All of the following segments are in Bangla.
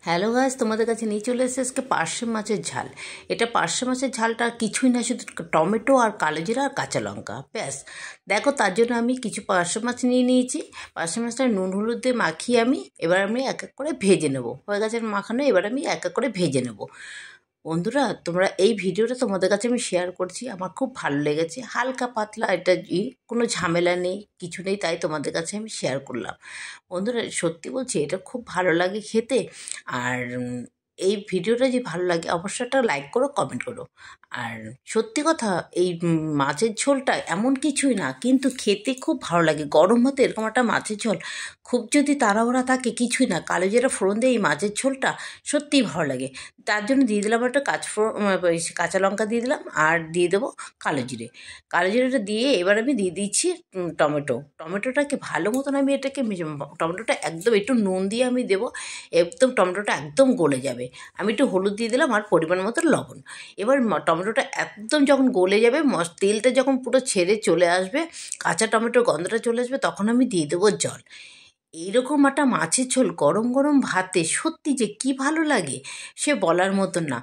হ্যালো গাইস, তোমাদের কাছে নিয়ে চলে এসেছে আজকে পার্শে মাছের ঝাল। এটা পার্শে মাছের ঝালটা কিছুই না, শুধু টমেটো আর কালো জিরা আর কাঁচা লঙ্কা, ব্যাস। দেখো, তার জন্য আমি কিছু পার্শে মাছ নিয়ে নিয়েছি। পার্শে মাছটা নুন হলুদ দিয়ে মাখিয়ে এবার আমি এক এক করে ভেজে নেবো। হয়ে গেছে মাখানো, এবার আমি এক এক করে ভেজে নেবো। বন্ধুরা, তোমরা এই ভিডিওটা তোমাদের কাছে আমি শেয়ার করছি, আমার খুব ভালো লেগেছে। হালকা পাতলা, এটা কোনো ঝামেলা নেই, কিছু নেই, তাই তোমাদের কাছে আমি শেয়ার করলাম। বন্ধুরা, সত্যি বলছি, এটা খুব ভালো লাগে খেতে। আর এই ভিডিওটা যে ভালো লাগে অবশ্যই একটা লাইক করো, কমেন্ট করো। আর সত্যি কথা, এই মাছের ঝোলটা এমন কিছুই না, কিন্তু খেতে খুব ভালো লাগে গরম ভাতে। এরকম একটা মাছের ঝোল খুব যদি তাড়াহুড়া থাকে, কিছুই না, কালো জিরা ফোড়ন দিয়ে এই মাছের ঝোলটা সত্যিই ভালো লাগে। তার জন্য দিয়ে দিলাম একটা কাঁচা লঙ্কা দিয়ে দিলাম, আর দিয়ে দেবো কালো জিরে। কালো জিরেটা দিয়ে এবার আমি দিয়ে দিচ্ছি টমেটোটাকে ভালো মতন আমি এটাকে টমেটোটা একদম একটু নুন দিয়ে আমি দেবো, একদম টমেটোটা একদম গলে যাবে। আমি একটু হলুদ দিয়ে দিলাম আর পরিমাণ মতো লবণ। এবার টমেটোটা একদম যখন গলে যাবে, তেলটা যখন পুরো ছেড়ে চলে আসবে, কাঁচা টমেটোর গন্ধটা চলে আসবে, তখন আমি দিয়ে দেবো জল। এইরকম একটা মাছের ঝোল গরম গরম ভাতে সত্যি যে কি ভালো লাগে, সে বলার মতন না।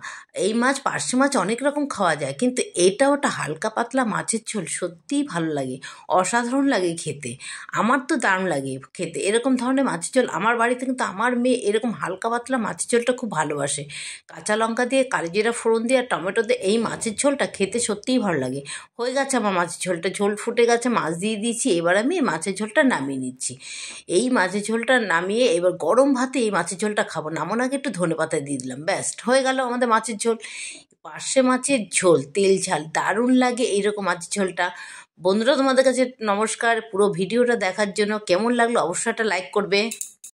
এই মাছ, পার্শে মাছ অনেক রকম খাওয়া যায়, কিন্তু এটা ওটা হালকা পাতলা মাছের ঝোল সত্যিই ভালো লাগে, অসাধারণ লাগে খেতে। আমার তো দারুণ লাগে খেতে এরকম ধরনের মাছের ঝোল। আমার বাড়িতে কিন্তু আমার মেয়ে এরকম হালকা পাতলা মাছের ঝোলটা খুব ভালোবাসে। কাঁচা লঙ্কা দিয়ে, কালিজিরা ফোড়ন দিয়ে আর টমেটো দিয়ে এই মাছের ঝোলটা খেতে সত্যিই ভালো লাগে। হয়ে গেছে আমার মাছের ঝোলটা, ঝোল ফুটে গেছে, মাছ দিয়ে দিয়েছি, এবার আমি মাছের ঝোলটা নামিয়ে নিচ্ছি। এই মাছের ঝোলটা নামিয়ে এবার গরম ভাতে এই মাছের ঝোলটা খাবো, নামানোর আগে একটু ধনেপাতা দিয়ে দিলাম, ব্যাস হয়ে গেল আমাদের মাছের ঝোল। পার্শে মাছের ঝোল তেল ঝাল দারুণ লাগে এইরকম মাছের ঝোলটা। বন্ধুরা, তোমাদের কাছে নমস্কার। পুরো ভিডিওটা দেখার জন্য কেমন লাগলো অবশ্যই একটা লাইক করবে।